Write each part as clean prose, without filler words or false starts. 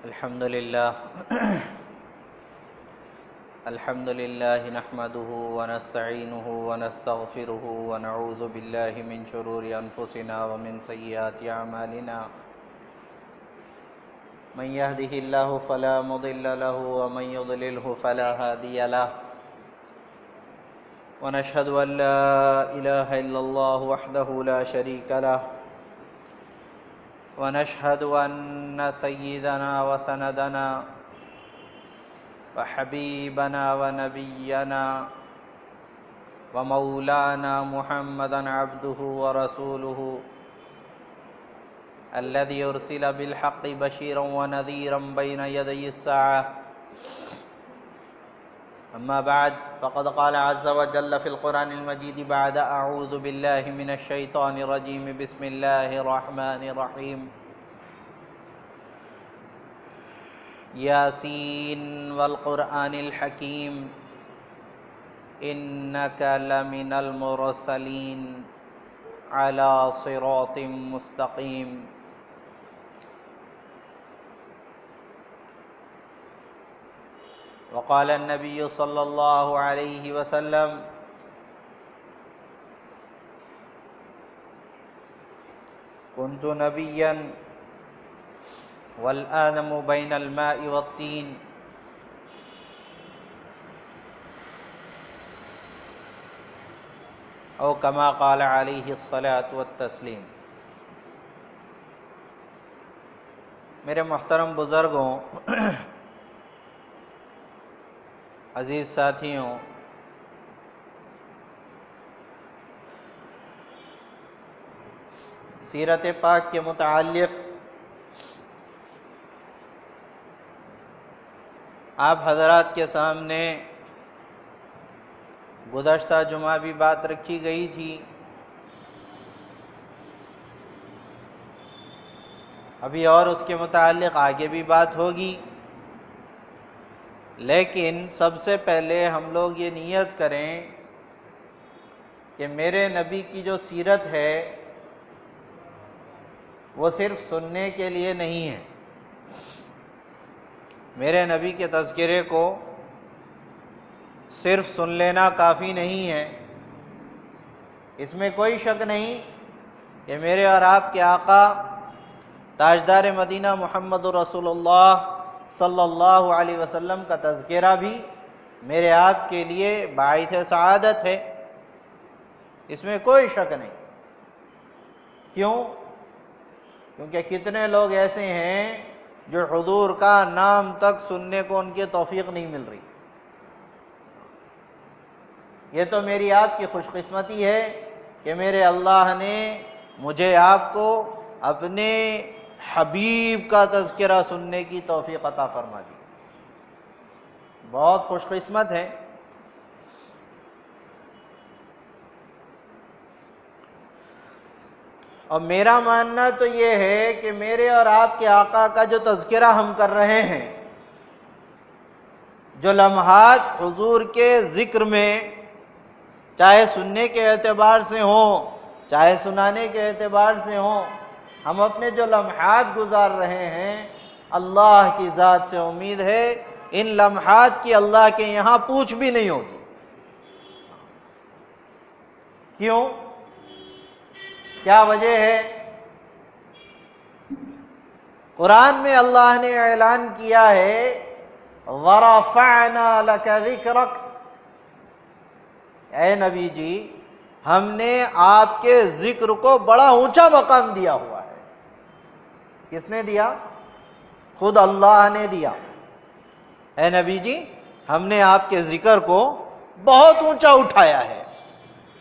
الحمد لله نحمده ونستعينه ونستغفره ونعوذ بالله من شرور أنفسنا ومن سيئات أعمالنا من يهده الله فلا مضل له ومن يضلله فلا هادي له ونشهد أن لا إله إلا الله وحده لا شريك له ونشهد أن سيدنا وسندنا وحبيبنا ونبينا ومولانا محمدا عبده ورسوله الذي أرسل بالحق بشيرا ونذيرا بين يدي الساعة. أما بعد فقد قال عز وجل في القرآن المجيد بعد أعوذ بالله من الشيطان الرجيم بسم الله الرحمن الرحيم ياسين والقرآن الحكيم إنك لمن المرسلين على صراط مستقيم. وقال النبي صلى الله عليه وسلم كنت نبيا والآدم بين الماء والطين او كما قال عليه الصلاة والتسلیم. میرے محترم بزرگوں، عزیز ساتھیوں، سیرت پاک کے متعلق آپ حضرات کے سامنے گزشتہ جمعہ بھی بات رکھی گئی تھی. ابھی اور اس کے متعلق آگے بھی بات ہوگی، لیکن سب سے پہلے ہم لوگ یہ نیت کریں کہ میرے نبی کی جو سیرت ہے وہ صرف سننے کے لیے نہیں ہے. میرے نبی کے تذکرے کو صرف سن لینا کافی نہیں ہے. اس میں کوئی شک نہیں کہ میرے اور آپ کے آقا تاجدار مدینہ محمد رسول اللہ صلی اللہ علیہ وسلم کا تذکرہ بھی میرے آپ کے لیے باعث سعادت ہے. اس میں کوئی شک نہیں. کیوں؟ کیونکہ کتنے لوگ ایسے ہیں جو حضور کا نام تک سننے کو ان کی توفیق نہیں مل رہی. یہ تو میری آپ کی خوش قسمتی ہے کہ میرے اللہ نے مجھے آپ کو اپنے حبیب کا تذکرہ سننے کی توفیق عطا فرما دی. بہت خوش قسمت ہے. اور میرا ماننا تو یہ ہے کہ میرے اور آپ کے آقا کا جو تذکرہ ہم کر رہے ہیں، جو لمحات حضور کے ذکر میں چاہے سننے کے اعتبار سے ہوں چاہے سنانے کے اعتبار سے ہوں، ہم اپنے جو لمحات گزار رہے ہیں، اللہ کی ذات سے امید ہے ان لمحات کی اللہ کے یہاں پوچھ بھی نہیں ہوگی. کیوں؟ کیا وجہ ہے؟ قرآن میں اللہ نے اعلان کیا ہے وَرَفَعْنَا لَكَ ذِكْرَكَ، اے نبی جی ہم نے آپ کے ذکر کو بڑا اونچا مقام دیا ہوا ہے. کس نے دیا؟ خود اللہ نے دیا. اے نبی جی ہم نے آپ کے ذکر کو بہت اونچا اٹھایا ہے.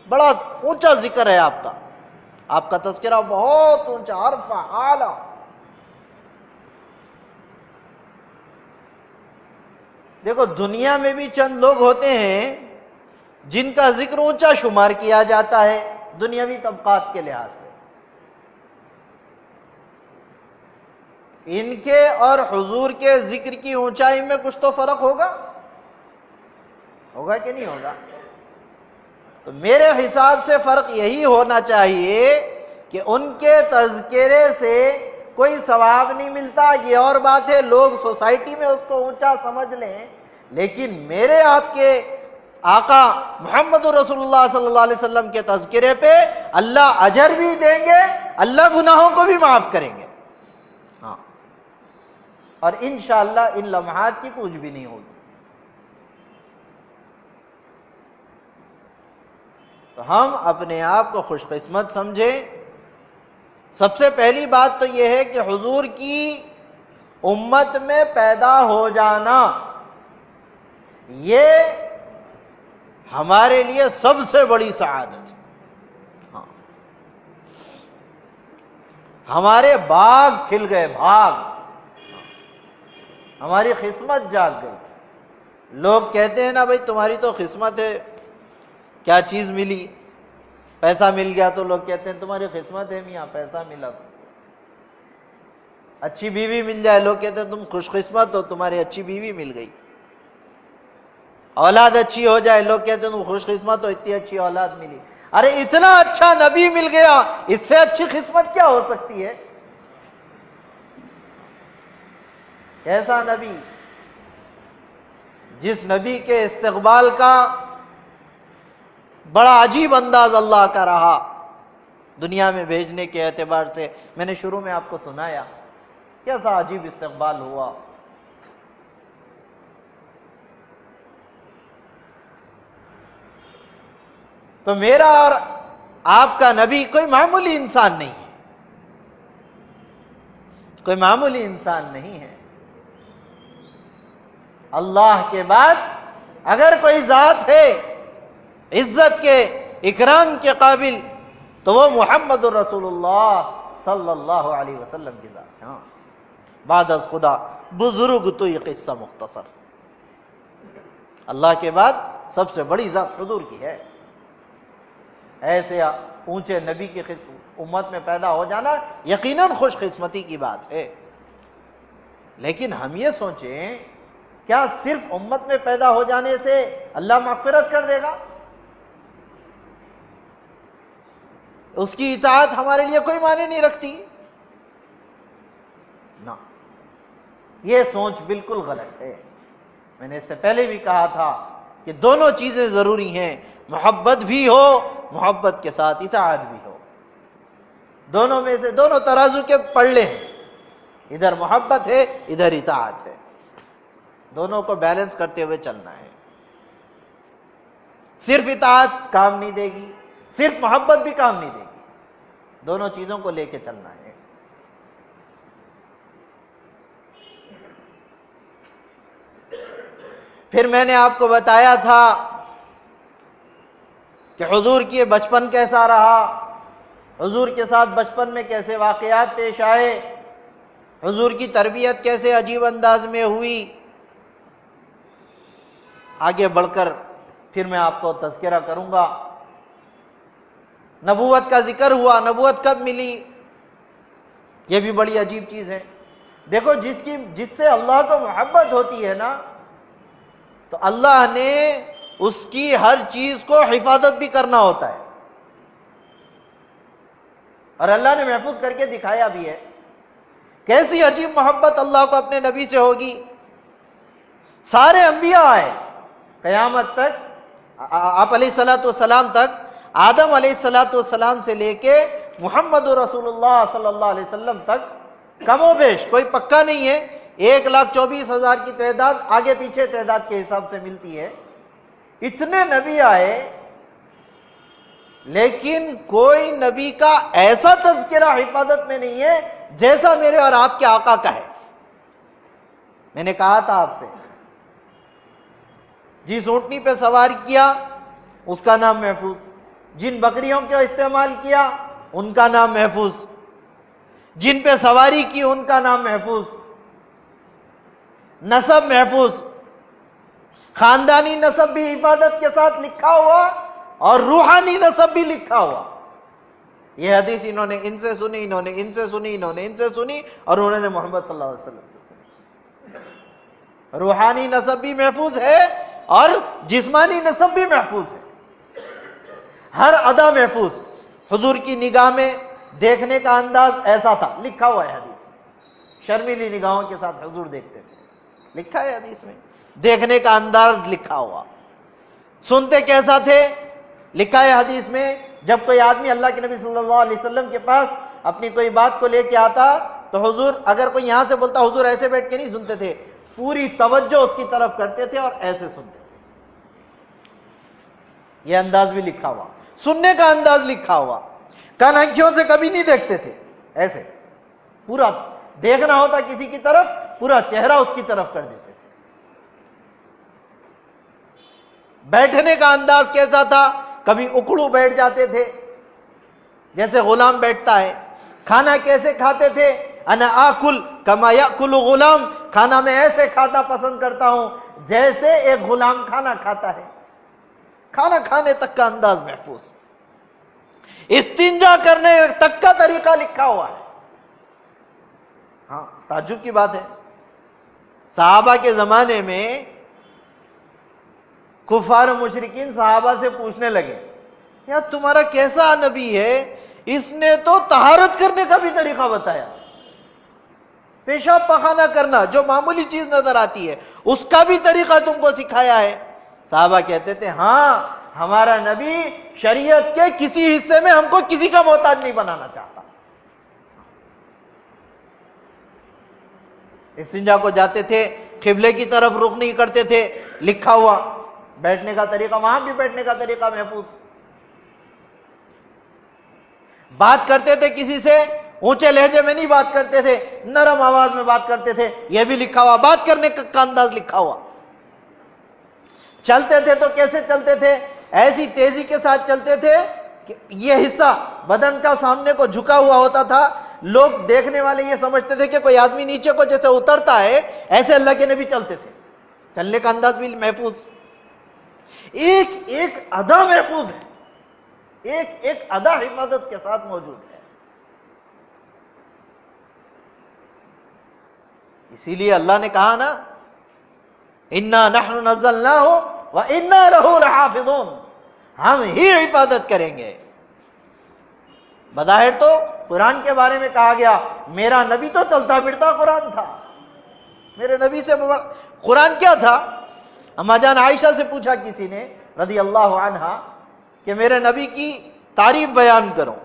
بڑا اونچا ذکر ہے آپ کا تذکرہ بہت اونچا، عرفہ اعلیٰ. دیکھو دنیا میں بھی چند لوگ ہوتے ہیں جن کا ذکر اونچا شمار کیا جاتا ہے دنیاوی طبقات کے لحاظ سے. ان کے اور حضور کے ذکر کی اونچائی میں کچھ تو فرق ہوگا کہ نہیں ہوگا؟ تو میرے حساب سے فرق یہی ہونا چاہیے کہ ان کے تذکرے سے کوئی ثواب نہیں ملتا، یہ اور بات ہے لوگ سوسائٹی میں اس کو اونچا سمجھ لیں، لیکن میرے آپ کے آقا محمد رسول اللہ صلی اللہ علیہ وسلم کے تذکرے پہ اللہ اجر بھی دیں گے، اللہ گناہوں کو بھی معاف کریں گے، ہاں، اور انشاءاللہ ان لمحات کی پوچھ بھی نہیں ہوگی۔ تو ہم اپنے آپ کو خوش قسمت سمجھیں۔ سب سے پہلی بات تو یہ ہے کہ حضور کی امت میں پیدا ہو جانا یہ ہمارے لیے سب سے بڑی سعادت ہے، ہاں، ہمارے باغ کھل گئے، باغ، ہماری قسمت جاگ گئی۔ لوگ کہتے ہیں نا بھائی تمہاری تو قسمت ہے، کیا چیز ملی؟ پیسہ مل گیا تو لوگ کہتے ہیں تمہاری قسمت ہے میاں پیسہ ملا۔ اچھی بیوی مل جائے لوگ کہتے ہیں تم خوش قسمت ہو تمہاری اچھی بیوی مل گئی۔ اولاد اچھی ہو جائے لوگ کہتے ہیں تم خوش قسمت ہو اتنی اچھی اولاد ملی۔ ارے اتنا اچھا نبی مل گیا، اس سے اچھی قسمت کیا ہو سکتی ہے؟ کیسا نبی؟ جس نبی کے استقبال کا بڑا عجیب انداز اللہ کا رہا دنیا میں بھیجنے کے اعتبار سے، میں نے شروع میں آپ کو سنایا کیسا عجیب استقبال ہوا۔ تو میرا اور آپ کا نبی کوئی معمولی انسان نہیں ہے، کوئی معمولی انسان نہیں ہے۔ اللہ کے بعد اگر کوئی ذات ہے عزت کے اکرام کے قابل تو وہ محمد الرسول اللہ صلی اللہ علیہ وسلم کی ذات ہے۔ بعد از خدا بزرگ تو یہ قصہ مختصر، اللہ کے بعد سب سے بڑی ذات حضور کی ہے۔ ایسے اونچے نبی کی امت میں پیدا ہو جانا یقیناً خوش قسمتی کی بات ہے، لیکن ہم یہ سوچیں کیا صرف امت میں پیدا ہو جانے سے اللہ مغفرت کر دے گا؟ اس کی اطاعت ہمارے لیے کوئی معنی نہیں رکھتی؟ نہ، یہ سوچ بالکل غلط ہے۔ میں نے اس سے پہلے بھی کہا تھا کہ دونوں چیزیں ضروری ہیں، محبت بھی ہو، محبت کے ساتھ اطاعت بھی ہو، دونوں میں سے دونوں ترازو کے پلڑے ہیں، ادھر محبت ہے ادھر اطاعت ہے، دونوں کو بیلنس کرتے ہوئے چلنا ہے۔ صرف اطاعت کام نہیں دے گی، صرف محبت بھی کام نہیں دے گی، دونوں چیزوں کو لے کے چلنا ہے۔ پھر میں نے آپ کو بتایا تھا کہ حضور کی بچپن کیسا رہا، حضور کے ساتھ بچپن میں کیسے واقعات پیش آئے، حضور کی تربیت کیسے عجیب انداز میں ہوئی۔ آگے بڑھ کر پھر میں آپ کو تذکرہ کروں گا۔ نبوت کا ذکر ہوا، نبوت کب ملی؟ یہ بھی بڑی عجیب چیز ہے۔ دیکھو جس سے اللہ کو محبت ہوتی ہے نا، تو اللہ نے اس کی ہر چیز کو حفاظت بھی کرنا ہوتا ہے، اور اللہ نے محفوظ کر کے دکھایا بھی ہے۔ کیسی عجیب محبت اللہ کو اپنے نبی سے ہوگی۔ سارے انبیاء آئے قیامت تک، آپ علیہ الصلوۃ والسلام تک، آدم علیہ الصلوۃ والسلام سے لے کے محمد رسول اللہ صلی اللہ علیہ وسلم تک کم و بیش کوئی پکا نہیں ہے، 1,24,000 کی تعداد آگے پیچھے تعداد کے حساب سے ملتی ہے۔ اتنے نبی آئے لیکن کوئی نبی کا ایسا تذکرہ حفاظت میں نہیں ہے جیسا میرے اور آپ کے آقا کا ہے۔ میں نے کہا تھا آپ سے، جس اونٹنی پہ سوار کیا اس کا نام محفوظ، جن بکریوں کا استعمال کیا ان کا نام محفوظ، جن پہ سواری کی ان کا نام محفوظ، نسب محفوظ، خاندانی نسب بھی حفاظت کے ساتھ لکھا ہوا اور روحانی نسب بھی لکھا ہوا۔ یہ حدیث انہوں نے ان سے سنی، انہوں نے ان سے سنی، انہوں نے ان سے سنی، اور انہوں نے محمد صلی اللہ علیہ وسلم سے سنی۔ روحانی نسب بھی محفوظ ہے اور جسمانی نسب بھی محفوظ ہے، ہر ادا محفوظ۔ حضور کی نگاہ میں دیکھنے کا انداز ایسا تھا، لکھا ہوا ہے حدیث۔ شرمیلی نگاہوں کے ساتھ حضور دیکھتے تھے. لکھا ہے حدیث میں. دیکھنے کا انداز لکھا ہوا. سنتے کیسا تھے؟ لکھا ہے حدیث میں جب کوئی آدمی اللہ کے نبی صلی اللہ علیہ وسلم کے پاس اپنی کوئی بات کو لے کے آتا تو حضور اگر کوئی یہاں سے بولتا حضور ایسے بیٹھ کے نہیں سنتے تھے, پوری توجہ اس کی طرف کرتے تھے اور ایسے سنتے تھے. یہ انداز بھی لکھا ہوا, سننے کا انداز لکھا ہوا. کان آنکھوں سے کبھی نہیں دیکھتے تھے, ایسے پورا دیکھنا ہوتا کسی کی طرف پورا چہرہ اس کی طرف کر دیتے تھے. بیٹھنے کا انداز کیسا تھا؟ کبھی اکڑو بیٹھ جاتے تھے جیسے غلام بیٹھتا ہے. کھانا کیسے کھاتے تھے؟ انا آکل کما یاکل غلام, کھانا میں ایسے کھانا پسند کرتا ہوں جیسے ایک غلام کھانا کھاتا ہے. کھانا کھانے تک کا انداز محفوظ, استنجا کرنے تک کا طریقہ لکھا ہوا ہے. ہاں تعجب کی بات ہے, صحابہ کے زمانے میں کفار و مشرکین صحابہ سے پوچھنے لگے یار تمہارا کیسا نبی ہے, اس نے تو طہارت کرنے کا بھی طریقہ بتایا, پیشاب پخانہ کرنا جو معمولی چیز نظر آتی ہے اس کا بھی طریقہ تم کو سکھایا ہے. صحابہ کہتے تھے ہاں ہمارا نبی شریعت کے کسی حصے میں ہم کو کسی کا محتاج نہیں بنانا چاہتا. استنجا کو جاتے تھے قبلے کی طرف رخ نہیں کرتے تھے, لکھا ہوا. بیٹھنے کا طریقہ وہاں بھی بیٹھنے کا طریقہ محفوظ. بات کرتے تھے کسی سے اونچے لہجے میں نہیں بات کرتے تھے, نرم آواز میں بات کرتے تھے, یہ بھی لکھا ہوا. بات کرنے کا انداز لکھا ہوا. چلتے تھے تو کیسے چلتے تھے؟ ایسی تیزی کے ساتھ چلتے تھے کہ یہ حصہ بدن کا سامنے کو جھکا ہوا ہوتا تھا, لوگ دیکھنے والے یہ سمجھتے تھے کہ کوئی آدمی نیچے کو جیسے اترتا ہے ایسے اللہ کے نبی چلتے تھے. چلنے کا انداز بھی محفوظ. ایک ایک ادا محفوظ ہے, ایک ایک ادا حفاظت کے ساتھ موجود ہے. اسی لیے اللہ نے کہا نا انا نحن نزلناہ وانا لہ لحافظون, ہم ہی حفاظت کریں گے. بظاہر تو قرآن کے بارے میں کہا گیا میرا نبی تو چلتا پھرتا قرآن تھا, میرے نبی سے قرآن کیا تھا؟ اما جان عائشہ سے پوچھا کسی نے رضی اللہ عنہا کہ میرے نبی کی تعریف بیان کرو,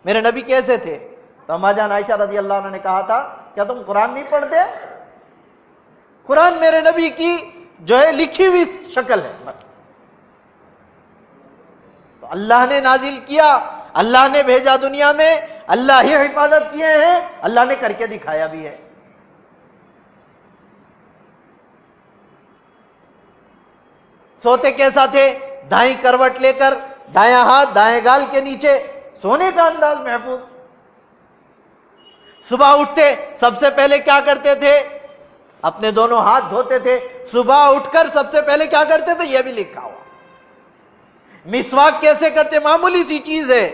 میرے نبی کیسے تھے؟ تو اما جان عائشہ رضی اللہ عنہ نے کہا تھا کیا تم قرآن نہیں پڑھتے؟ قرآن میرے نبی کی جو ہے لکھی ہوئی شکل ہے بس. تو اللہ نے نازل کیا, اللہ نے بھیجا دنیا میں, اللہ ہی حفاظت کیے ہیں, اللہ نے کر کے دکھایا بھی ہے. سوتے کیسا تھے؟ دائیں کروٹ لے کر دایاں ہاتھ دائیں گال کے نیچے, سونے کا انداز محفوظ. صبح اٹھتے سب سے پہلے کیا کرتے تھے؟ اپنے دونوں ہاتھ دھوتے تھے. صبح اٹھ کر سب سے پہلے کیا کرتے تھے؟ یہ بھی لکھا ہوا. مسواک کیسے کرتے؟ معمولی سی چیز ہے,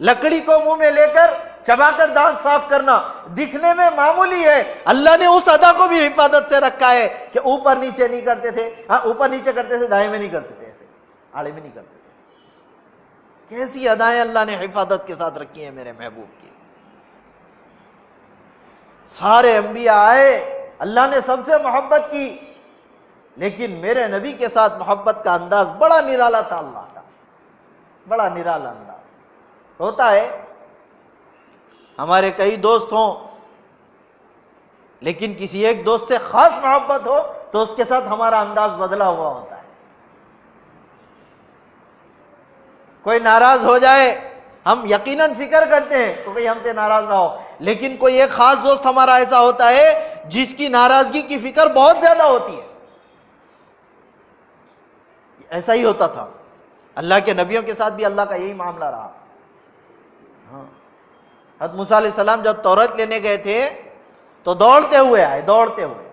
لکڑی کو منہ میں لے کر چبا کر دانت صاف کرنا, دکھنے میں معمولی ہے, اللہ نے اس ادا کو بھی حفاظت سے رکھا ہے کہ اوپر نیچے نہیں کرتے تھے. ہاں اوپر نیچے کرتے تھے, دائیں میں نہیں کرتے تھے, ایسے آڑے میں نہیں کرتے تھے. کیسی ادائیں اللہ نے حفاظت کے ساتھ رکھی ہیں میرے محبوب کی. سارے انبیاء آئے, اللہ نے سب سے محبت کی, لیکن میرے نبی کے ساتھ محبت کا انداز بڑا نرالا تھا. اللہ کا بڑا نرالا انداز ہوتا ہے. ہمارے کئی دوست ہوں, لیکن کسی ایک دوست سے خاص محبت ہو تو اس کے ساتھ ہمارا انداز بدلا ہوا ہوتا ہے. کوئی ناراض ہو جائے ہم یقیناً فکر کرتے ہیں تو کوئی ہم سے ناراض نہ ہو, لیکن کوئی ایک خاص دوست ہمارا ایسا ہوتا ہے جس کی ناراضگی کی فکر بہت زیادہ ہوتی ہے. ایسا ہی ہوتا تھا. اللہ کے نبیوں کے ساتھ بھی اللہ کا یہی معاملہ رہا. ہاں حضرت موسیٰ علیہ السلام جب توریت لینے گئے تھے تو دوڑتے ہوئے آئے, دوڑتے ہوئے.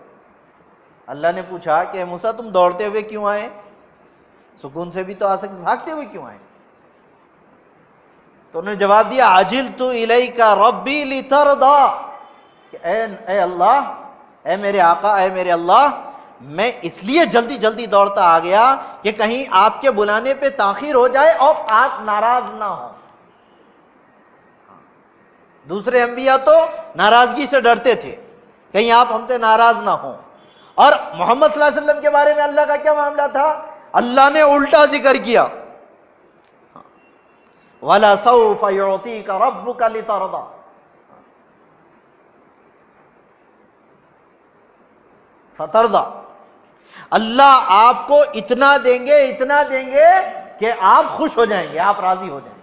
اللہ نے پوچھا کہ موسیٰ تم دوڑتے ہوئے کیوں آئے؟ سکون سے بھی تو آ سکتے, بھاگتے ہوئے کیوں آئے؟ تو انہوں نے جواب دیا عجلت الیک ربی لترضی, کہ اے اللہ, اے میرے آقا, اے میرے اللہ, میں اس لیے جلدی جلدی دوڑتا آ گیا کہ کہیں آپ کے بلانے پہ تاخیر ہو جائے اور آپ ناراض نہ ہوں. دوسرے انبیاء تو ناراضگی سے ڈرتے تھے, کہیں آپ ہم سے ناراض نہ ہوں۔ اور محمد صلی اللہ علیہ وسلم کے بارے میں اللہ کا کیا معاملہ تھا؟ اللہ نے الٹا ذکر کیا، وَلَسَوْفَ يُعْطِيكَ رَبُّكَ لِتَرْضَىٰ، فترضى، اللہ آپ کو اتنا دیں گے کہ آپ خوش ہو جائیں گے، آپ راضی ہو جائیں گے۔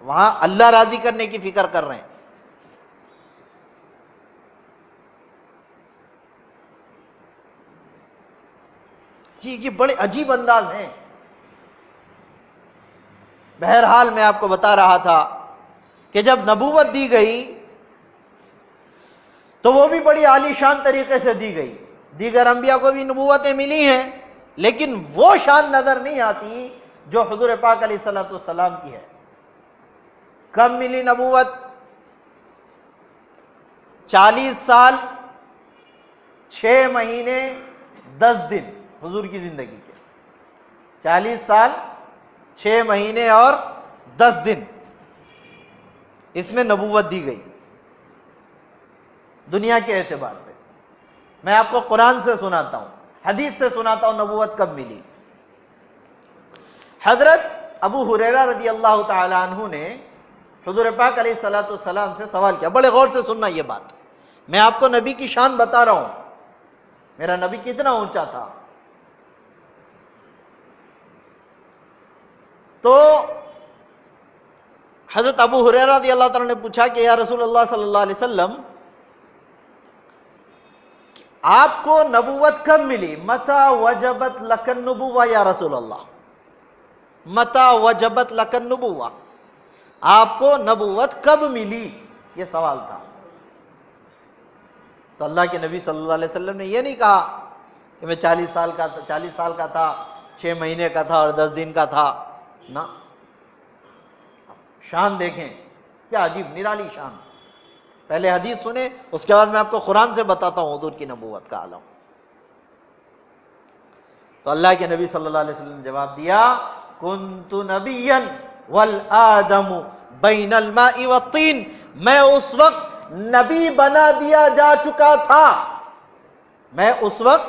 وہاں اللہ راضی کرنے کی فکر کر رہے ہیں۔ یہ بڑے عجیب انداز ہیں۔ بہرحال میں آپ کو بتا رہا تھا کہ جب نبوت دی گئی تو وہ بھی بڑی عالی شان طریقے سے دی گئی۔ دیگر انبیاء کو بھی نبوتیں ملی ہیں، لیکن وہ شان نظر نہیں آتی جو حضور پاک علیہ الصلوۃ والسلام کی ہے۔ کب ملی نبوت؟ 40 سال 6 مہینے 10 دن حضور کی زندگی کے، 40 سال 6 مہینے اور 10 دن اس میں نبوت دی گئی دنیا کے اعتبار سے۔ میں آپ کو قرآن سے سناتا ہوں، حدیث سے سناتا ہوں نبوت کب ملی۔ حضرت ابو ہریرہ رضی اللہ تعالی عنہ نے حضور پاک علیہ الصلوۃ والسلام سے سوال کیا۔ بڑے غور سے سننا یہ بات، میں آپ کو نبی کی شان بتا رہا ہوں، میرا نبی کتنا اونچا تھا۔ تو حضرت ابو ہریرہ رضی اللہ تعالیٰ نے پوچھا کہ یا رسول اللہ صلی اللہ علیہ وسلم، آپ کو نبوت کب ملی؟ متى وجبت لک النبوہ یا رسول اللہ، متى وجبت لک النبوہ، آپ کو نبوت کب ملی؟ یہ سوال تھا۔ تو اللہ کے نبی صلی اللہ علیہ وسلم نے یہ نہیں کہا کہ میں 40 سال کا تھا، 6 مہینے کا تھا اور 10 دن کا تھا، نہ۔ شان دیکھیں کیا عجیب نرالی شان۔ پہلے حدیث سنیں، اس کے بعد میں آپ کو قرآن سے بتاتا ہوں حضور کی نبوت کا عالم۔ تو اللہ کے نبی صلی اللہ علیہ وسلم نے جواب دیا، کنت نبیا والآدم بین الماء والطین، میں اس وقت نبی بنا دیا جا چکا تھا، میں اس وقت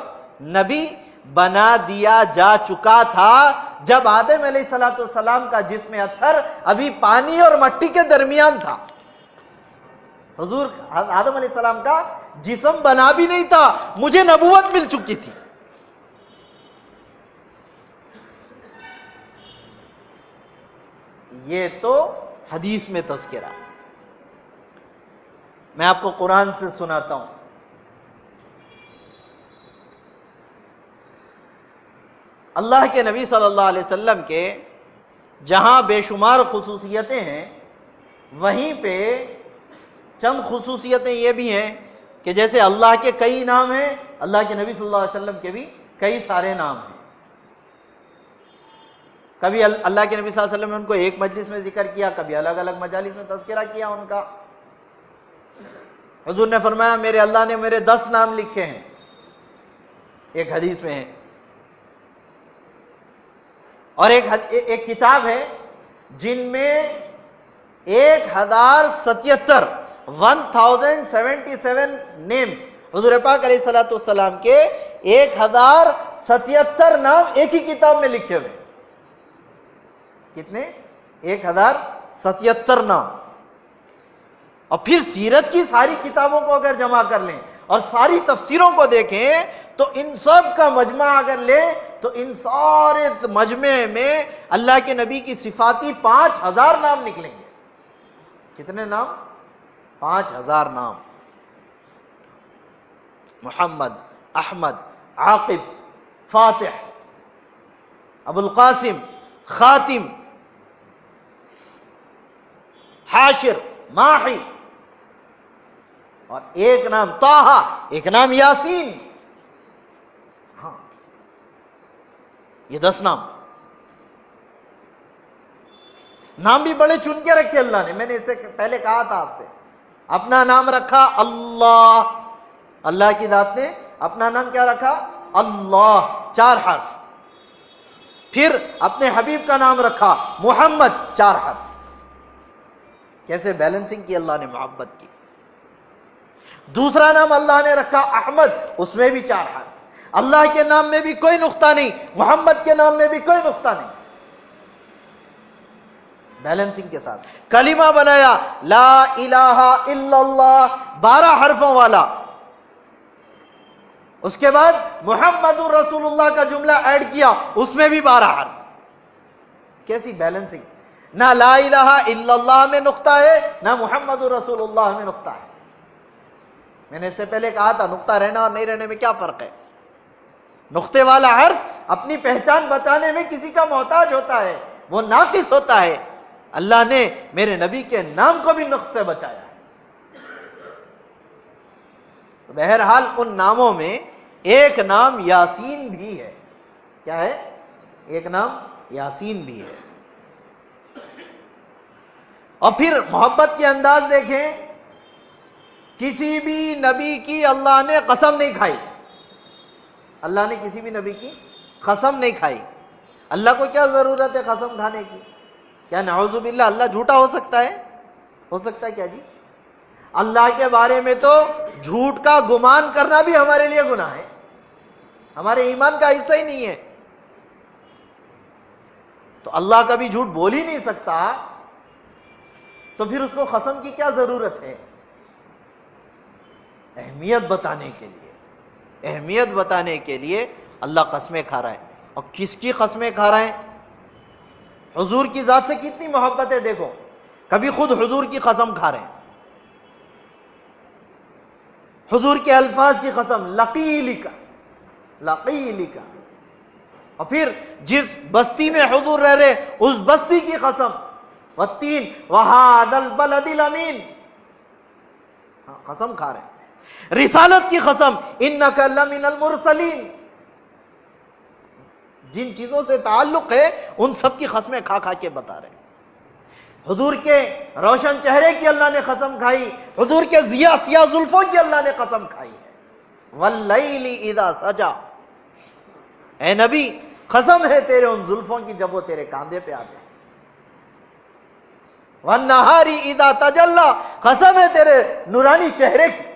نبی بنا دیا جا چکا تھا جب آدم علیہ السلام کا جسم اطہر ابھی پانی اور مٹی کے درمیان تھا۔ حضور آدم علیہ السلام کا جسم بنا بھی نہیں تھا، مجھے نبوت مل چکی تھی۔ یہ تو حدیث میں تذکرہ، میں آپ کو قرآن سے سناتا ہوں۔ اللہ کے نبی صلی اللہ علیہ وسلم کے جہاں بے شمار خصوصیتیں ہیں، وہیں پہ چند خصوصیتیں یہ بھی ہیں کہ جیسے اللہ کے کئی نام ہیں، اللہ کے نبی صلی اللہ علیہ وسلم کے بھی کئی سارے نام ہیں۔ کبھی اللہ کے نبی صلی اللہ علیہ وسلم نے ان کو ایک مجلس میں ذکر کیا، کبھی الگ الگ مجالس میں تذکرہ کیا ان کا۔ حضور نے فرمایا میرے اللہ نے میرے 10 نام لکھے ہیں، ایک حدیث میں ہے، اور ایک کتاب ہے جن میں 1077 نیمز، حضور پاک علیہ الصلوۃ والسلام کے 1077 نام ایک ہی کتاب میں لکھے ہوئے۔ کتنے؟ 1077 نام۔ اور پھر سیرت کی ساری کتابوں کو اگر جمع کر لیں اور ساری تفسیروں کو دیکھیں تو ان سب کا مجمع اگر لیں تو ان سارے مجمع میں اللہ کے نبی کی صفاتی 5000 نام نکلیں گے۔ کتنے نام؟ 5000 نام۔ محمد، احمد، عاقب، فاتح، ابو القاسم، خاتم، حاشر، ماحی، اور ایک نام طٰہٰ، ایک نام یاسین۔ ہاں، یہ 10 نام بھی بڑے چن کے رکھے اللہ نے۔ میں نے اس سے پہلے کہا تھا آپ سے، اپنا نام رکھا اللہ، اللہ کی ذات نے اپنا نام کیا رکھا؟ اللہ، 4 حرف۔ پھر اپنے حبیب کا نام رکھا محمد، 4 حرف۔ کیسے بیلنسنگ کی اللہ نے محبت کی۔ دوسرا نام اللہ نے رکھا احمد، اس میں بھی 4 حرف. اللہ کے نام میں بھی کوئی نقطہ نہیں، محمد کے نام میں بھی کوئی نقطہ نہیں، بیلنسنگ کے ساتھ. کلمہ بنایا لا الہ الا اللہ 12 حرفوں والا، اس کے بعد محمد رسول اللہ کا جملہ ایڈ کیا، اس میں بھی 12 حرف. کیسی بیلنسنگ، نہ لا الہ الا اللہ میں نقطہ ہے، نہ محمد رسول اللہ میں نقطہ ہے. میں نے اس سے پہلے کہا تھا نقطہ رہنا اور نہیں رہنے میں کیا فرق ہے. نقطے والا حرف اپنی پہچان بتانے میں کسی کا محتاج ہوتا ہے، وہ ناقص ہوتا ہے. اللہ نے میرے نبی کے نام کو بھی نقص سے بچایا ہے. تو بہرحال ان ناموں میں ایک نام یاسین بھی ہے. کیا ہے؟ ایک نام یاسین بھی ہے. اور پھر محبت کے انداز دیکھیں، کسی بھی نبی کی اللہ نے قسم نہیں کھائی. اللہ نے کسی بھی نبی کی قسم نہیں کھائی. اللہ کو کیا ضرورت ہے قسم کھانے کی؟ کیا نعوذ باللہ اللہ جھوٹا ہو سکتا ہے؟ ہو سکتا ہے کیا جی؟ اللہ کے بارے میں تو جھوٹ کا گمان کرنا بھی ہمارے لیے گناہ ہے، ہمارے ایمان کا حصہ ہی نہیں ہے. تو اللہ کبھی جھوٹ بول ہی نہیں سکتا، تو پھر اس کو قسم کی کیا ضرورت ہے؟ اہمیت بتانے کے لیے، اہمیت بتانے کے لیے اللہ قسمیں کھا رہا ہے. اور کس کی قسمیں کھا رہا ہے؟ حضور کی ذات سے کتنی محبت ہے دیکھو، کبھی خود حضور کی قسم کھا رہے ہیں، حضور کے الفاظ کی قسم، لقیلک لقیلک. اور پھر جس بستی میں حضور رہ رہے اس بستی کی قسم، والتین وہذا البلد الامین، قسم کھا رہے ہیں. رسالت کی قسم، انک لمن المرسلین. جن چیزوں سے تعلق ہے ان سب کی قسمیں کھا کھا کے بتا رہے ہیں. حضور کے روشن چہرے کی اللہ نے قسم کھائی، حضور کے سیاہ زلفوں کی اللہ نے قسم کھائی ہے. واللیل اذا سجا، اے نبی قسم ہے تیرے ان زلفوں کی جب وہ تیرے کاندھے پہ آتے ہیں. والنہار اذا تجلی، قسم ہے تیرے نورانی چہرے کی.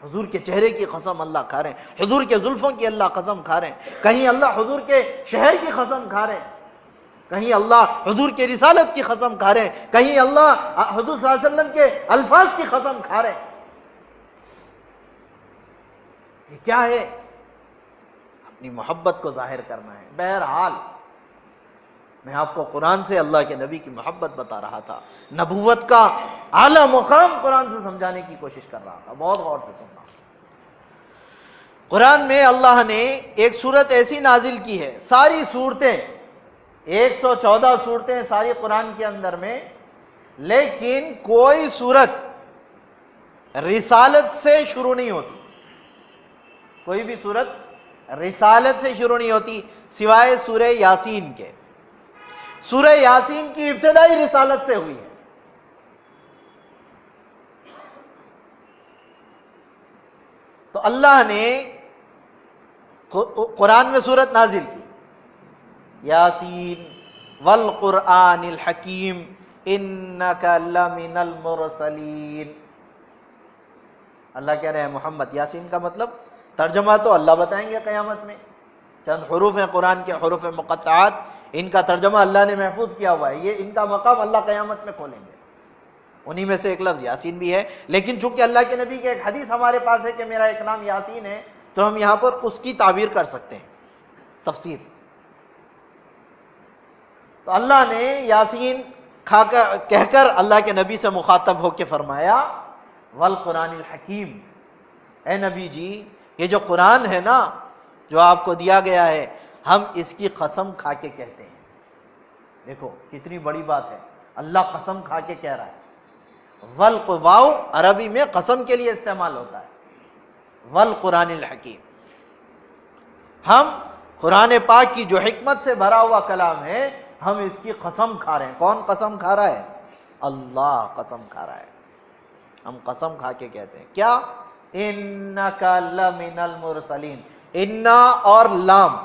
حضور کے چہرے کی قسم اللہ کھا رہے ہیں، حضور کے زلفوں کی اللہ قسم کھا رہے ہیں. کہیں اللہ حضور کے شہر کی قسم کھا رہے ہیں، کہیں اللہ حضور کے رسالت کی قسم کھا رہے ہیں، کہیں اللہ حضور صلی اللہ علیہ وسلم کے الفاظ کی قسم کھا رہے ہیں. یہ کیا ہے؟ اپنی محبت کو ظاہر کرنا ہے. بہرحال میں آپ کو قرآن سے اللہ کے نبی کی محبت بتا رہا تھا، نبوت کا اعلیٰ مقام قرآن سے سمجھانے کی کوشش کر رہا تھا. بہت غور سے سننا. قرآن میں اللہ نے ایک سورت ایسی نازل کی ہے، ساری صورتیں 114 صورتیں ساری قرآن کے اندر میں، لیکن کوئی صورت رسالت سے شروع نہیں ہوتی. کوئی بھی صورت رسالت سے شروع نہیں ہوتی سوائے سورہ یاسین کے. سورہ یاسین کی ابتدائی رسالت سے ہوئی ہے. تو اللہ نے قرآن میں سورت نازل کی، یاسین والقرآن الحکیم انک لمن المرسلین. اللہ کہہ رہے ہیں محمد، یاسین کا مطلب ترجمہ تو اللہ بتائیں گے قیامت میں. چند حروف ہیں قرآن کے، حروف مقطعات، ان کا ترجمہ اللہ نے محفوظ کیا ہوا ہے، یہ ان کا مقام اللہ قیامت میں کھولیں گے. انہی میں سے ایک لفظ یاسین بھی ہے. لیکن چونکہ اللہ کے نبی کی ایک حدیث ہمارے پاس ہے کہ میرا ایک نام یاسین ہے، تو ہم یہاں پر اس کی تعبیر کر سکتے ہیں، تفسیر. تو اللہ نے یاسین کہہ کر اللہ کے نبی سے مخاطب ہو کے فرمایا والقرآن الحکیم. اے نبی جی، یہ جو قرآن ہے نا جو آپ کو دیا گیا ہے، ہم اس کی قسم کھا کے کہتے ہیں. دیکھو کتنی بڑی بات ہے، اللہ قسم کھا کے کہہ رہا ہے. واو عربی میں قسم کے لیے استعمال ہوتا ہے. والقرآن الحکیم، ہم قرآن پاک کی جو حکمت سے بھرا ہوا کلام ہے، ہم اس کی قسم کھا رہے ہیں. کون قسم کھا رہا ہے؟ اللہ قسم کھا رہا ہے. ہم قسم کھا کے کہتے ہیں کیا؟ انک لمن المرسلین. انا اور لام،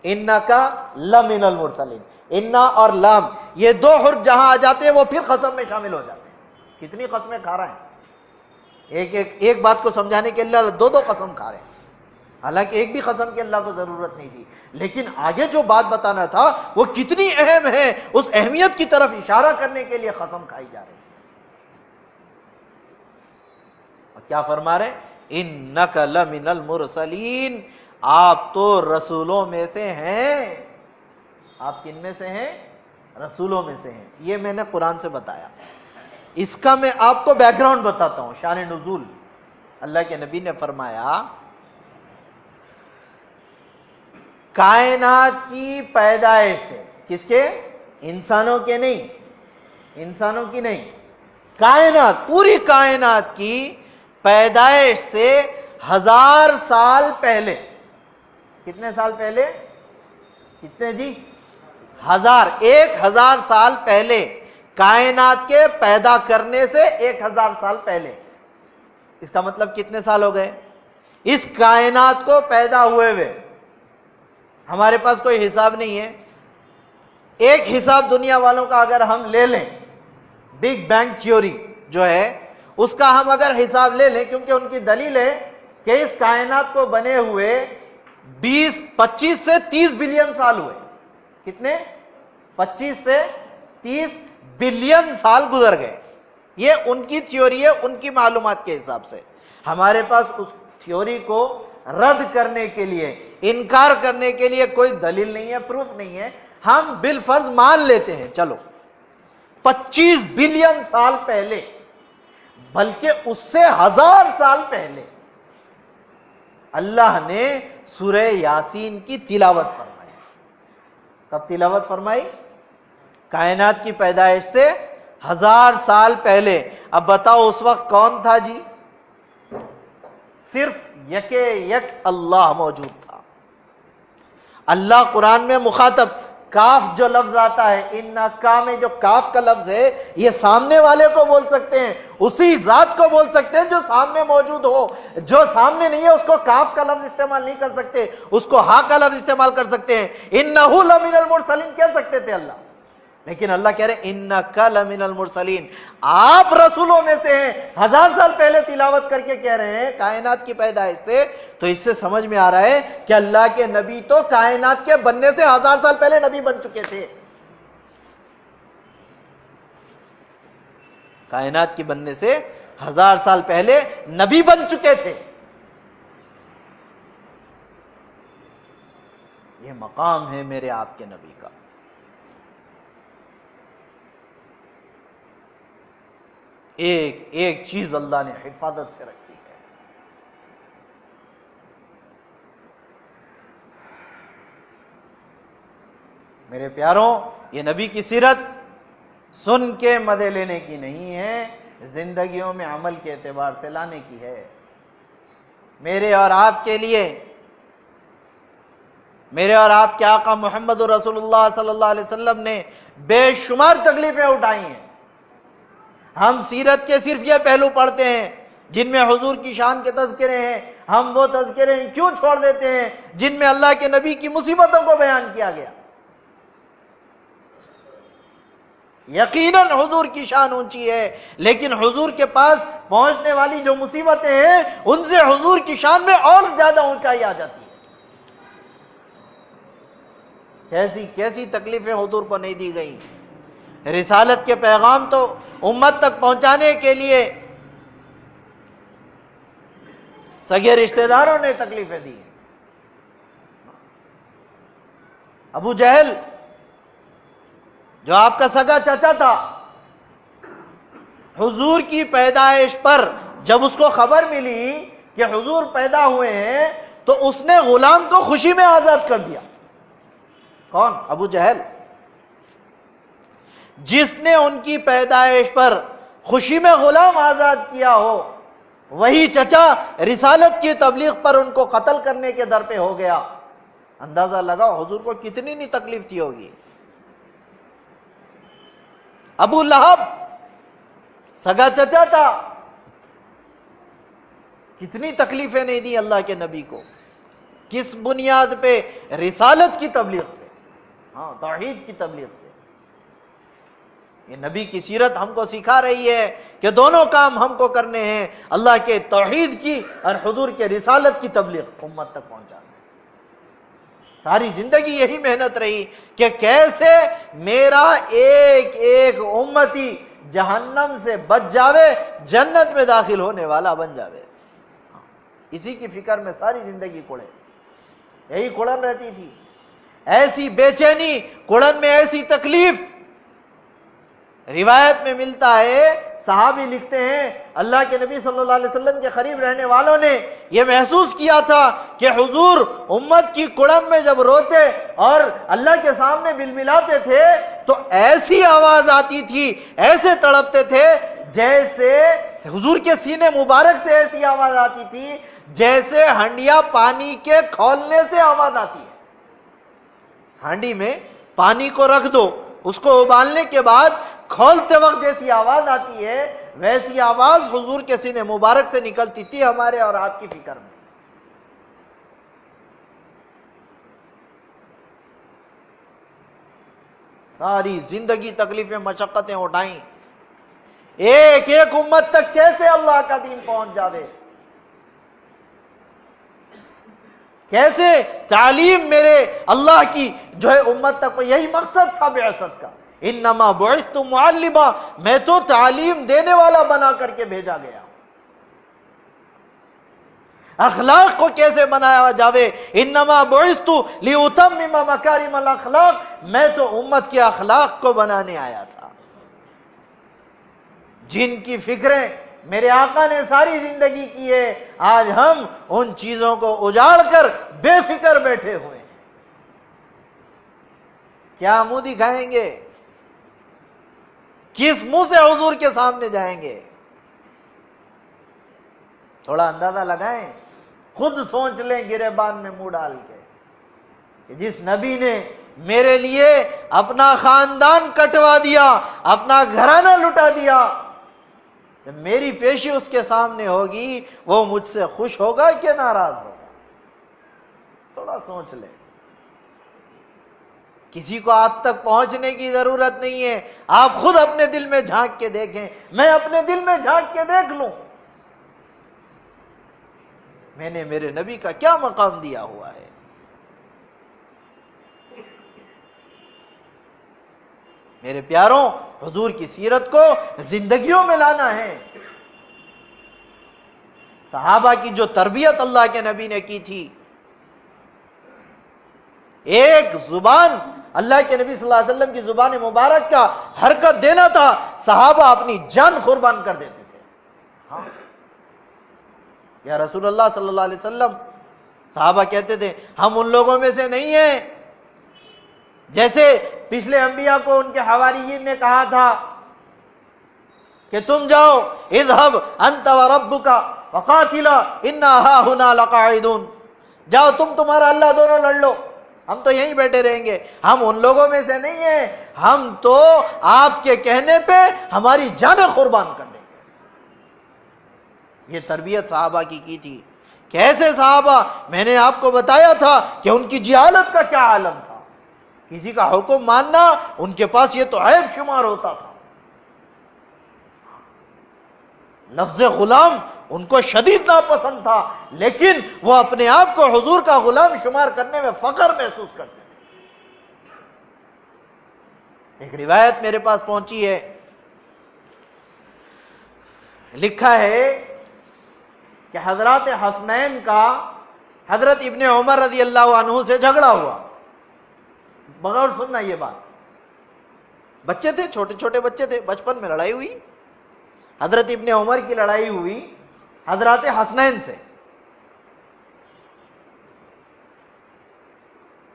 انک لمن المرسلین، انا اور لام یہ دو حرف جہاں آ جاتے ہیں وہ پھر قسم میں شامل ہو جاتے ہیں. کتنی قسمیں کھا رہے ہیں. ایک بات کو سمجھانے کے اللہ دو قسم کھا رہے ہیں، حالانکہ ایک بھی قسم کی اللہ کو ضرورت نہیں تھی، لیکن آگے جو بات بتانا تھا وہ کتنی اہم ہے، اس اہمیت کی طرف اشارہ کرنے کے لیے قسم کھائی جا رہی ہے۔ اور کیا فرما رہے؟ انک لمن المرسلین، آپ تو رسولوں میں سے ہیں۔ آپ کن میں سے ہیں؟ رسولوں میں سے ہیں۔ یہ میں نے قرآن سے بتایا۔ اس کا میں آپ کو بیک گراؤنڈ بتاتا ہوں، شان نزول۔ اللہ کے نبی نے فرمایا کائنات کی پیدائش سے، کس کے؟ انسانوں کے نہیں، انسانوں کی نہیں، کائنات، پوری کائنات کی پیدائش سے 1000 سال پہلے، کتنے سال پہلے؟ کتنے جی؟ 1000 سال پہلے، کائنات کے پیدا کرنے سے 1000 سال پہلے۔ اس کا مطلب کتنے سال ہو گئے اس کائنات کو پیدا ہوئے ہوئے؟ ہمارے پاس کوئی حساب نہیں ہے۔ ایک حساب دنیا والوں کا اگر ہم لے لیں، بگ بینگ تھیوری جو ہے اس کا ہم اگر حساب لے لیں، کیونکہ ان کی دلیل ہے کہ اس کائنات کو بنے ہوئے 25 سے 30 بلین سال ہوئے۔ کتنے؟ 25 سے 30 بلین سال گزر گئے۔ یہ ان کی تھیوری ہے، ان کی معلومات کے حساب سے۔ ہمارے پاس اس تھیوری کو رد کرنے کے لیے، انکار کرنے کے لیے کوئی دلیل نہیں ہے، پروف نہیں ہے۔ ہم بالفرض مان لیتے ہیں، چلو 25 بلین سال پہلے، بلکہ اس سے 1000 سال پہلے اللہ نے سورہ یاسین کی تلاوت فرمائی۔ کب تلاوت فرمائی؟ کائنات کی پیدائش سے 1000 سال پہلے۔ اب بتاؤ اس وقت کون تھا جی؟ صرف یک اللہ موجود تھا۔ اللہ قرآن میں مخاطب، کاف جو لفظ آتا ہے، انکا میں جو کاف کا لفظ ہے، یہ سامنے والے کو بول سکتے ہیں، اسی ذات کو بول سکتے ہیں جو سامنے موجود ہو۔ جو سامنے نہیں ہے اس کو کاف کا لفظ استعمال نہیں کر سکتے، اس کو ہا کا لفظ استعمال کر سکتے ہیں۔ انہو لمن المرسلین کہہ سکتے تھے اللہ، لیکن اللہ کہہ رہے انکا لمن المرسلین، آپ رسولوں میں سے ہیں۔ 1000 سال پہلے تلاوت کر کے کہہ رہے ہیں کائنات کی پیدائش سے، تو اس سے سمجھ میں آ رہا ہے کہ اللہ کے نبی تو کائنات کے بننے سے 1000 سال پہلے نبی بن چکے تھے۔ کائنات کی بننے سے 1000 سال پہلے نبی بن چکے تھے۔ یہ مقام ہے میرے آپ کے نبی کا۔ ایک چیز اللہ نے حفاظت سے رکھی ہے۔ میرے پیاروں، یہ نبی کی سیرت سن کے مزے لینے کی نہیں ہے، زندگیوں میں عمل کے اعتبار سے لانے کی ہے۔ میرے اور آپ کے لیے، میرے اور آپ کے آقا محمد رسول اللہ صلی اللہ علیہ وسلم نے بے شمار تکلیفیں اٹھائی ہیں۔ ہم سیرت کے صرف یہ پہلو پڑھتے ہیں جن میں حضور کی شان کے تذکرے ہیں، ہم وہ تذکرے کیوں چھوڑ دیتے ہیں جن میں اللہ کے نبی کی مصیبتوں کو بیان کیا گیا۔ یقیناً حضور کی شان اونچی ہے، لیکن حضور کے پاس پہنچنے والی جو مصیبتیں ہیں ان سے حضور کی شان میں اور زیادہ اونچائی آ جاتی ہے۔ کیسی کیسی تکلیفیں حضور کو نہیں دی گئیں۔ رسالت کے پیغام تو امت تک پہنچانے کے لیے سگے رشتہ داروں نے تکلیفیں دی۔ ابو جہل جو آپ کا سگا چچا تھا، حضور کی پیدائش پر جب اس کو خبر ملی کہ حضور پیدا ہوئے ہیں تو اس نے غلام کو خوشی میں آزاد کر دیا۔ کون؟ ابو جہل۔ جس نے ان کی پیدائش پر خوشی میں غلام آزاد کیا ہو، وہی چچا رسالت کی تبلیغ پر ان کو قتل کرنے کے در پہ ہو گیا۔ اندازہ لگاؤ حضور کو کتنی نہیں تکلیف تھی ہوگی۔ ابو لہب سگا چچا تھا، کتنی تکلیفیں نہیں دی اللہ کے نبی کو۔ کس بنیاد پہ؟ رسالت کی تبلیغ پہ، ہاں، توحید کی تبلیغ پہ۔ یہ نبی کی سیرت ہم کو سکھا رہی ہے کہ کہ دونوں کام ہم کو کرنے ہیں، اللہ کے توحید کی اور حضور کے رسالت کی تبلیغ امت تک پہنچانا ہے۔ ساری زندگی یہی محنت رہی کہ کیسے میرا ایک ایک امتی جہنم سے بچ جاوے، جنت میں داخل ہونے والا بن جاوے۔ اسی کی فکر میں ساری زندگی کوڑے، یہی کڑن رہتی تھی، ایسی بے چینی، کڑن میں ایسی تکلیف۔ روایت میں ملتا ہے، صحابی لکھتے ہیں، اللہ کے نبی صلی اللہ علیہ وسلم کے قریب رہنے والوں نے یہ محسوس کیا تھا کہ حضور امت کی کڑن میں جب روتے اور اللہ کے سامنے بلبلاتے تھے تو ایسی آواز آتی تھی، ایسے تڑپتے تھے جیسے حضور کے سینے مبارک سے ایسی آواز آتی تھی جیسے ہنڈیا پانی کے کھولنے سے آواز آتی ہے۔ ہانڈی میں پانی کو رکھ دو، اس کو ابالنے کے بعد کھولتے وقت جیسی آواز آتی ہے، ویسی آواز حضور کے سینے مبارک سے نکلتی تھی ہمارے اور آپ کی فکر میں۔ ساری زندگی تکلیفیں مشقتیں اٹھائیں، ایک ایک امت تک کیسے اللہ کا دین پہنچ جاوے، کیسے تعلیم میرے اللہ کی جو ہے امت تک، یہی مقصد تھا بعثت کا، انما بعثت معلما، میں تو تعلیم دینے والا بنا کر کے بھیجا گیا۔ اخلاق کو کیسے بنایا جاوے، انما بعثت لاتمم مکارم الاخلاق، میں تو امت کے اخلاق کو بنانے آیا تھا۔ جن کی فکریں میرے آقا نے ساری زندگی کی ہے، آج ہم ان چیزوں کو اجاڑ کر بے فکر بیٹھے ہوئے ہیں۔ کیا منہ دکھائیں گے، کس منہ سے حضور کے سامنے جائیں گے؟ تھوڑا اندازہ لگائیں، خود سوچ لیں گریبان میں منہ ڈال کے کہ جس نبی نے میرے لیے اپنا خاندان کٹوا دیا، اپنا گھرانہ لٹا دیا، میری پیشی اس کے سامنے ہوگی، وہ مجھ سے خوش ہوگا کہ ناراض ہوگا؟ تھوڑا سوچ لیں۔ کسی کو آپ تک پہنچنے کی ضرورت نہیں ہے، آپ خود اپنے دل میں جھانک کے دیکھیں، میں اپنے دل میں جھانک کے دیکھ لوں میں نے میرے نبی کا کیا مقام دیا ہوا ہے۔ میرے پیاروں، حضور کی سیرت کو زندگیوں میں لانا ہے۔ صحابہ کی جو تربیت اللہ کے نبی نے کی تھی، ایک زبان اللہ کے نبی صلی اللہ علیہ وسلم کی زبان مبارک کا حرکت دینا تھا، صحابہ اپنی جان قربان کر دیتے تھے۔ ہاں یا رسول اللہ صلی اللہ علیہ وسلم، صحابہ کہتے تھے ہم ان لوگوں میں سے نہیں ہیں جیسے پچھلے انبیاء کو ان کے حواریین نے کہا تھا کہ تم جاؤ، اذهب انت وربک وقاتلا انا هاهنا لقاعدون، جاؤ تمہارا اللہ دونوں لڑ لو، ہم تو یہیں بیٹھے رہیں گے۔ ہم ان لوگوں میں سے نہیں ہیں، ہم تو آپ کے کہنے پہ ہماری جانیں قربان کر دیں گے۔ یہ تربیت صحابہ کی تھی۔ کیسے صحابہ، میں نے آپ کو بتایا تھا کہ ان کی جہالت کا کیا عالم تھا، کسی کا حکم ماننا ان کے پاس یہ تو عیب شمار ہوتا تھا۔ لفظ غلام ان کو شدید ناپسند تھا، لیکن وہ اپنے آپ کو حضور کا غلام شمار کرنے میں فخر محسوس کرتے تھے۔ ایک روایت میرے پاس پہنچی ہے، لکھا ہے کہ حضرات حسنین کا حضرت ابن عمر رضی اللہ عنہ سے جھگڑا ہوا۔ بغور سننا یہ بات، بچے تھے، چھوٹے چھوٹے بچے تھے، بچپن میں لڑائی ہوئی، حضرت ابن عمر کی لڑائی ہوئی حضرات حسنین سے۔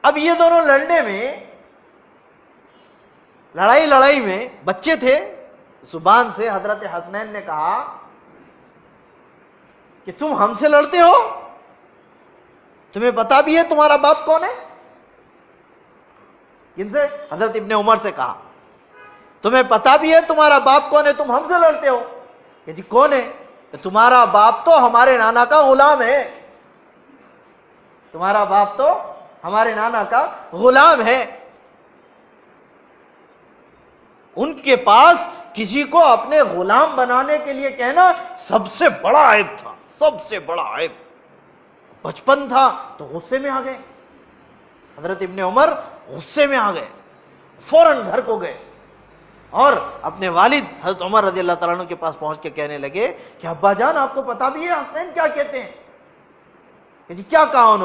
اب یہ دونوں لڑنے میں، لڑائی میں بچے تھے، زبان سے حضرت حسنین نے کہا کہ تم ہم سے لڑتے ہو، تمہیں پتا بھی ہے تمہارا باپ کون ہے؟ کن سے؟ حضرت ابن عمر سے کہا تمہیں پتا بھی ہے تمہارا باپ کون ہے، تم ہم سے لڑتے ہو؟ کہ جی کون ہے؟ کہ تمہارا باپ تو ہمارے نانا کا غلام ہے، تمہارا باپ تو ہمارے نانا کا غلام ہے، ان کے پاس کسی کو اپنے غلام بنانے کے لیے کہنا سب سے بڑا عیب تھا، سب سے بڑا عیب۔ بچپن تھا تو غصے میں آ گئے، حضرت ابن عمر غصے میں آ گئے، فوراً گھر کو گئے اور اپنے والد حضرت عمر رضی اللہ تعالیٰ عنہ کے پاس پہنچ کے کہنے لگے کہ ابا جان آپ کو پتا بھی ہے حسنین کیا کہتے ہیں؟ کہ جی کیا کہا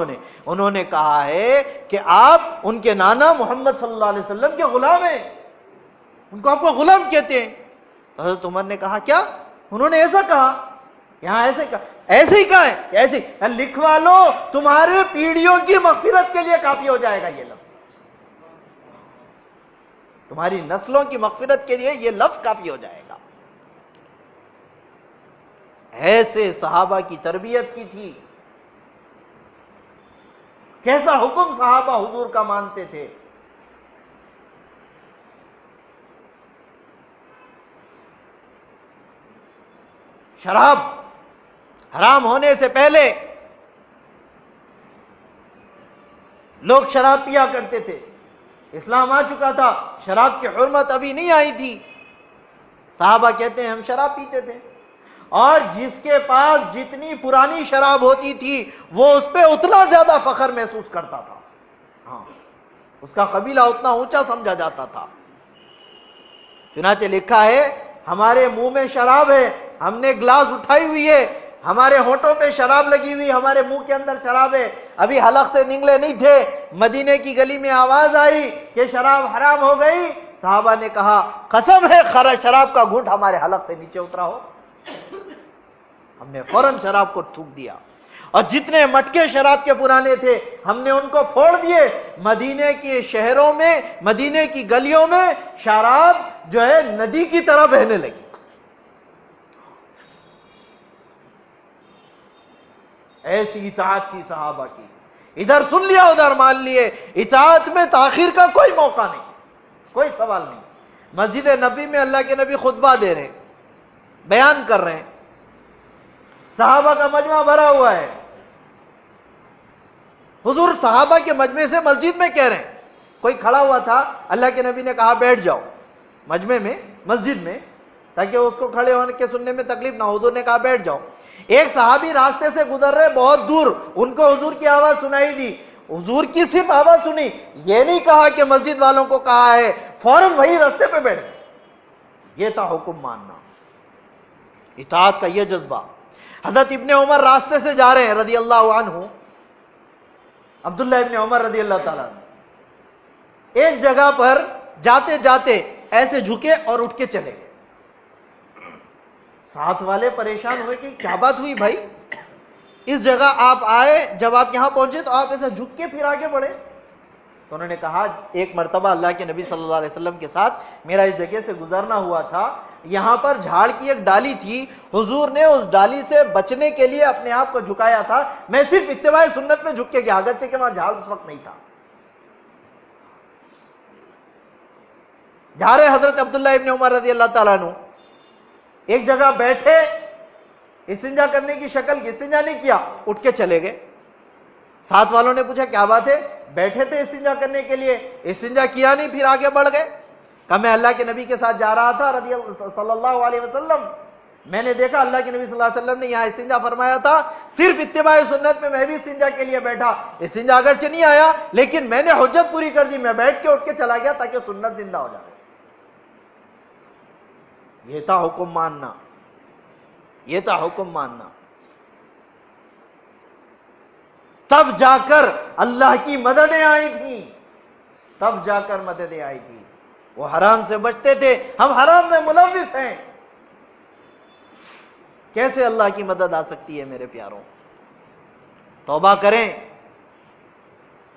انہوں نے کہا ہے کہ آپ ان کے نانا محمد صلی اللہ علیہ وسلم کے غلام ہیں، ان کو آپ کو غلام کہتے ہیں۔ تو حضرت عمر نے کہا کیا؟ انہوں نے ایسا کہا، یہاں ایسے کہا، ایسے ہی کہا ہے، ایسے لکھوا لو، تمہارے پیڑھیوں کی مغفرت کے لیے کافی ہو جائے گا یہ لفظ، تمہاری نسلوں کی مغفرت کے لیے یہ لفظ کافی ہو جائے گا۔ ایسے صحابہ کی تربیت کی تھی، کیسا حکم صحابہ حضور کا مانتے تھے۔ شراب حرام ہونے سے پہلے لوگ شراب پیا کرتے تھے، اسلام آ چکا تھا، شراب کی حرمت ابھی نہیں آئی تھی، صحابہ کہتے ہیں ہم شراب پیتے تھے، اور جس کے پاس جتنی پرانی شراب ہوتی تھی وہ اس پہ اتنا زیادہ فخر محسوس کرتا تھا، ہاں اس کا قبیلہ اتنا اونچا سمجھا جاتا تھا۔ چنانچہ لکھا ہے ہمارے منہ میں شراب ہے، ہم نے گلاس اٹھائی ہوئی ہے، ہمارے ہونٹوں پہ شراب لگی ہوئی، ہمارے منہ کے اندر شراب ہے، ابھی حلق سے نکلے نہیں تھے، مدینے کی گلی میں آواز آئی کہ شراب حرام ہو گئی، صحابہ نے کہا قسم ہے شراب کا گھونٹ ہمارے حلق سے نیچے اترا ہو، ہم نے فوراً شراب کو تھوک دیا، اور جتنے مٹکے شراب کے پرانے تھے ہم نے ان کو پھوڑ دیے۔ مدینے کے شہروں میں، مدینے کی گلیوں میں شراب جو ہے ندی کی طرح بہنے لگی۔ ایسی اطاعت تھی صحابہ کی، ادھر سن لیا ادھر مان لیے، اطاعت میں تاخیر کا کوئی موقع نہیں، کوئی سوال نہیں۔ مسجد نبی میں اللہ کے نبی خطبہ دے رہے ہیں، بیان کر رہے ہیں، صحابہ کا مجمع بھرا ہوا ہے، حضور صحابہ کے مجمع سے مسجد میں کہہ رہے ہیں، کوئی کھڑا ہوا تھا، اللہ کے نبی نے کہا بیٹھ جاؤ مجمع میں، مسجد میں، تاکہ اس کو کھڑے ہونے کے سننے میں تکلیف نہ ہو، حضور نے کہا بیٹھ جاؤ۔ ایک صحابی راستے سے گزر رہے بہت دور، ان کو حضور کی آواز سنائی دی، حضور کی صرف آواز سنی، یہ نہیں کہا کہ مسجد والوں کو کہا ہے، فوراً وہی راستے پہ بیٹھ گئے۔ یہ تھا حکم ماننا، اطاعت کا یہ جذبہ۔ حضرت ابن عمر راستے سے جا رہے ہیں رضی اللہ عنہ، عبداللہ ابن عمر رضی اللہ تعالیٰ عنہ، ایک جگہ پر جاتے جاتے ایسے جھکے اور اٹھ کے چلے گئے۔ ساتھ والے پریشان ہوئے کہ کیا بات ہوئی بھائی، اس جگہ آپ آئے، جب آپ یہاں پہنچے تو آپ ایسے جھک کے پھر آگے بڑھے۔ تو انہوں نے کہا ایک مرتبہ اللہ کے نبی صلی اللہ علیہ وسلم کے ساتھ میرا اس جگہ سے گزرنا ہوا تھا، یہاں پر جھاڑ کی ایک ڈالی تھی، حضور نے اس ڈالی سے بچنے کے لیے اپنے آپ کو جھکایا تھا، میں صرف اتباع سنت میں جھک کے گیا، اگرچہ کہ وہاں جھاڑ اس وقت نہیں تھا۔ جا رہے حضرت عبداللہ ابن عمر رضی اللہ تعالیٰ عنہ ایک جگہ بیٹھے، استنجا کرنے کی شکل کی، استنجا نہیں کیا، اٹھ کے چلے گئے۔ ساتھ والوں نے پوچھا کیا بات ہے، بیٹھے تھے استنجا کرنے کے لیے، استنجا کیا نہیں پھر آگے بڑھ گئے؟ کہا میں اللہ کے نبی کے ساتھ جا رہا تھا صلی اللہ علیہ وسلم، میں نے دیکھا اللہ کے نبی صلی اللہ علیہ وسلم نے یہاں استنجا فرمایا تھا، صرف اتباع سنت میں بھی استنجا کے لیے بیٹھا، استنجا اگرچہ نہیں آیا لیکن میں نے حجت پوری کر دی، میں بیٹھ کے اٹھ کے چلا گیا تاکہ سنت زندہ ہو جائے۔ یہ تھا حکم ماننا، یہ تھا حکم ماننا۔ تب جا کر اللہ کی مددیں آئی تھیں، تب جا کر مددیں آئی تھی۔ وہ حرام سے بچتے تھے، ہم حرام میں ملوث ہیں، کیسے اللہ کی مدد آ سکتی ہے میرے پیاروں؟ توبہ کریں،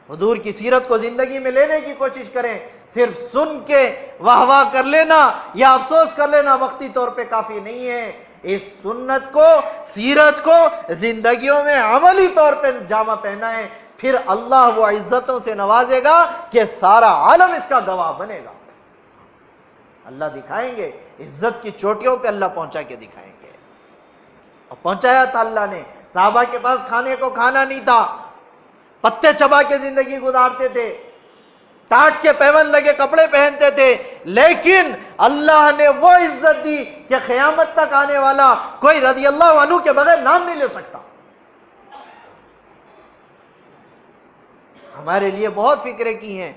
حضور کی سیرت کو زندگی میں لینے کی کوشش کریں۔ صرف سن کے واہ واہ کر لینا یا افسوس کر لینا وقتی طور پہ کافی نہیں ہے، اس سنت کو، سیرت کو زندگیوں میں عملی طور پہ جامہ پہنا ہے، پھر اللہ وہ عزتوں سے نوازے گا کہ سارا عالم اس کا گواہ بنے گا۔ اللہ دکھائیں گے، عزت کی چوٹیوں پہ اللہ پہنچا کے دکھائیں گے، اور پہنچایا تھا اللہ نے۔ صحابہ کے پاس کھانے کو کھانا نہیں تھا، پتے چبا کے زندگی گزارتے تھے، ٹاٹ کے پیون لگے کپڑے پہنتے تھے، لیکن اللہ نے وہ عزت دی کہ قیامت تک آنے والا کوئی رضی اللہ عنہ کے بغیر نام نہیں لے سکتا. ہمارے لیے بہت فکریں کی ہیں،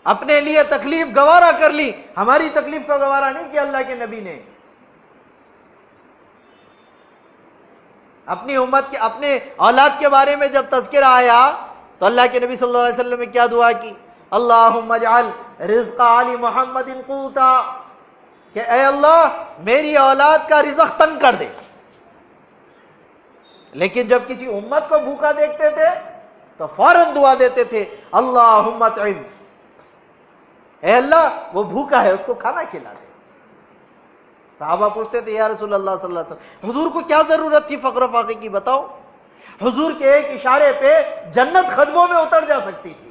اپنے لیے تکلیف گوارا کر لی، ہماری تکلیف کو گوارا نہیں کیا اللہ کے نبی نے. اپنی امت کے اپنے اولاد کے بارے میں جب تذکرہ آیا تو اللہ کے نبی صلی اللہ علیہ وسلم نے کیا دعا کی؟ اللہم اجعل رزق آل محمد قوتا، کہ اے اللہ میری اولاد کا رزق تنگ کر دے. لیکن جب کسی امت کو بھوکا دیکھتے تھے تو فوراً دعا دیتے تھے اللہم اطعم، اے اللہ وہ بھوکا ہے اس کو کھانا کھلا دے. صحابہ پوچھتے تھے یا رسول اللہ صلی اللہ علیہ وسلم حضور کو کیا ضرورت تھی فقر و فاقے کی، بتاؤ. حضور کے ایک اشارے پہ جنت قدموں میں اتر جا سکتی تھی.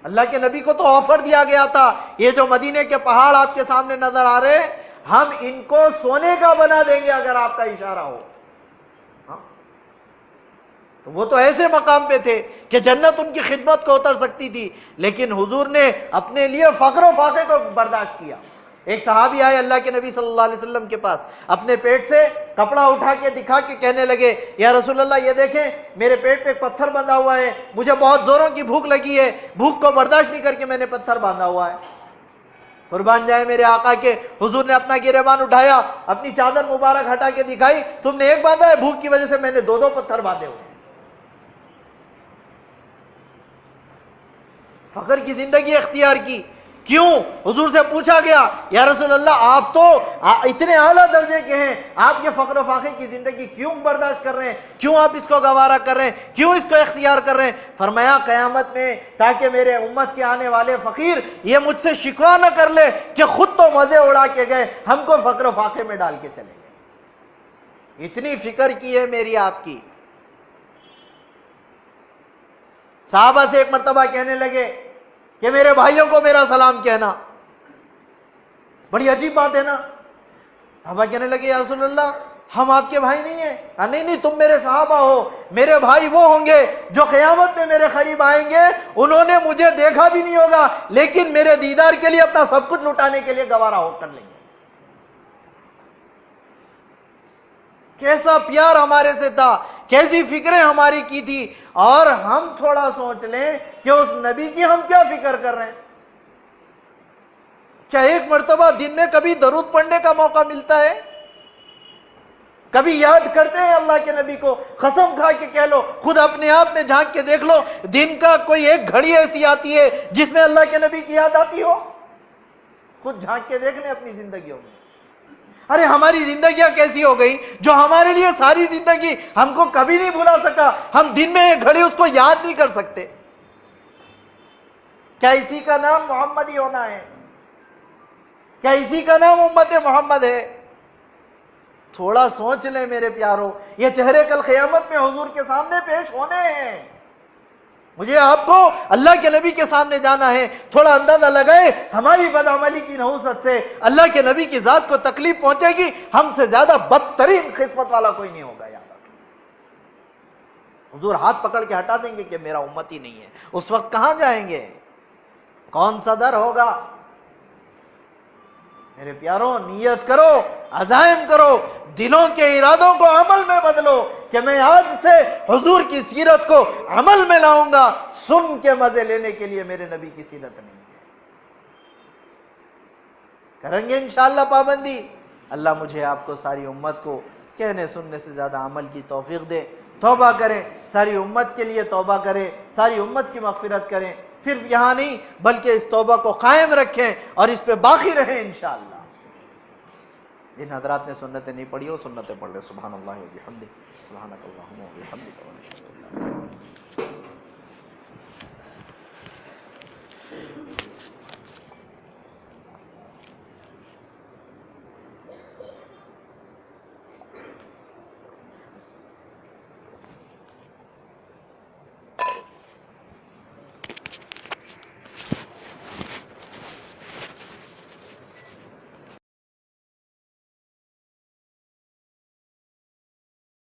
اللہ کے نبی کو تو آفر دیا گیا تھا، یہ جو مدینے کے پہاڑ آپ کے سامنے نظر آ رہے ہیں ہم ان کو سونے کا بنا دیں گے اگر آپ کا اشارہ ہو. تو وہ تو ایسے مقام پہ تھے کہ جنت ان کی خدمت کو اتر سکتی تھی، لیکن حضور نے اپنے لیے فقر و فاقے کو برداشت کیا. ایک صحابی آئے اللہ کے نبی صلی اللہ علیہ وسلم کے پاس، اپنے پیٹ سے کپڑا اٹھا کے دکھا کے کہنے لگے یا رسول اللہ یہ دیکھیں میرے پیٹ پہ ایک پتھر بندھا ہوا ہے، مجھے بہت زوروں کی بھوک لگی ہے، بھوک کو برداشت نہیں کر کے میں نے پتھر باندھا ہوا ہے. قربان جائے میرے آقا کے، حضور نے اپنا گریبان اٹھایا، اپنی چادر مبارک ہٹا کے دکھائی، تم نے ایک باندھا ہے، بھوک کی وجہ سے میں نے دو پتھر باندھے ہوئے. فقر کی زندگی اختیار کی. کیوں؟ حضور سے پوچھا گیا یا رسول اللہ آپ تو اتنے اعلیٰ درجے کے ہیں، آپ یہ فقر و فاقے کی زندگی کیوں برداشت کر رہے ہیں، کیوں آپ اس کو گوارا کر رہے ہیں، کیوں اس کو اختیار کر رہے ہیں؟ فرمایا قیامت میں تاکہ میرے امت کے آنے والے فقیر یہ مجھ سے شکوہ نہ کر لے کہ خود تو مزے اڑا کے گئے، ہم کو فقر و فاقے میں ڈال کے چلے گئے. اتنی فکر کی ہے میری آپ کی. صحابہ سے ایک مرتبہ کہنے لگے کہ میرے بھائیوں کو میرا سلام کہنا. بڑی عجیب بات ہے نا. صحابہ کہنے لگے یا رسول اللہ ہم آپ کے بھائی نہیں ہیں. نہیں تم میرے صحابہ ہو، میرے بھائی وہ ہوں گے جو قیامت میں میرے قریب آئیں گے، انہوں نے مجھے دیکھا بھی نہیں ہوگا لیکن میرے دیدار کے لیے اپنا سب کچھ لٹانے کے لیے گوارا ہو کر لیں گے. کیسا پیار ہمارے سے تھا، کیسی فکریں ہماری کی تھی، اور ہم تھوڑا سوچ لیں کہ اس نبی کی ہم کیا فکر کر رہے ہیں. کیا ایک مرتبہ دن میں کبھی درود پڑھنے کا موقع ملتا ہے؟ کبھی یاد کرتے ہیں اللہ کے نبی کو؟ قسم کھا کے کہہ لو، خود اپنے آپ میں جھانک کے دیکھ لو، دن کا کوئی ایک گھڑی ایسی آتی ہے جس میں اللہ کے نبی کی یاد آتی ہو؟ خود جھانک کے دیکھ لیں اپنی زندگیوں میں. ارے ہماری زندگیاں کیسی ہو گئی جو ہمارے لیے ساری زندگی ہم کو کبھی نہیں بھلا سکا، ہم دن میں ایک گھڑی اس کو یاد نہیں کر سکتے. کیا اسی کا نام محمدی ہونا ہے؟ کیا اسی کا نام امت محمد ہے؟ تھوڑا سوچ لیں میرے پیارو، یہ چہرے کل قیامت میں حضور کے سامنے پیش ہونے ہیں. مجھے آپ کو اللہ کے نبی کے سامنے جانا ہے. تھوڑا اندازہ لگائے ہماری بدعملی کی نحوست سے اللہ کے نبی کی ذات کو تکلیف پہنچے گی، ہم سے زیادہ بدترین قسمت والا کوئی نہیں ہوگا. یاد رکھیں حضور ہاتھ پکڑ کے ہٹا دیں گے کہ میرا امتی نہیں ہے. اس وقت کہاں جائیں گے؟ کون سا در ہوگا؟ میرے پیاروں نیت کرو، عزائم کرو، دلوں کے ارادوں کو عمل میں بدلو کہ میں آج سے حضور کی سیرت کو عمل میں لاؤں گا. سن کے مزے لینے کے لیے میرے نبی کی سیرت نہیں ہے. کریں گے انشاءاللہ پابندی. اللہ مجھے آپ کو ساری امت کو کہنے سننے سے زیادہ عمل کی توفیق دے. توبہ کریں، ساری امت کے لیے توبہ کریں، ساری امت کی مغفرت کریں. صرف یہاں نہیں بلکہ اس توبہ کو قائم رکھیں اور اس پہ باقی رہیں انشاءاللہ. جن حضرات نے سنتیں نہیں پڑھی ہو سنتیں پڑھ لیں. سبحان اللہ و بحمدہ، سبحانک اللہم و بحمدک.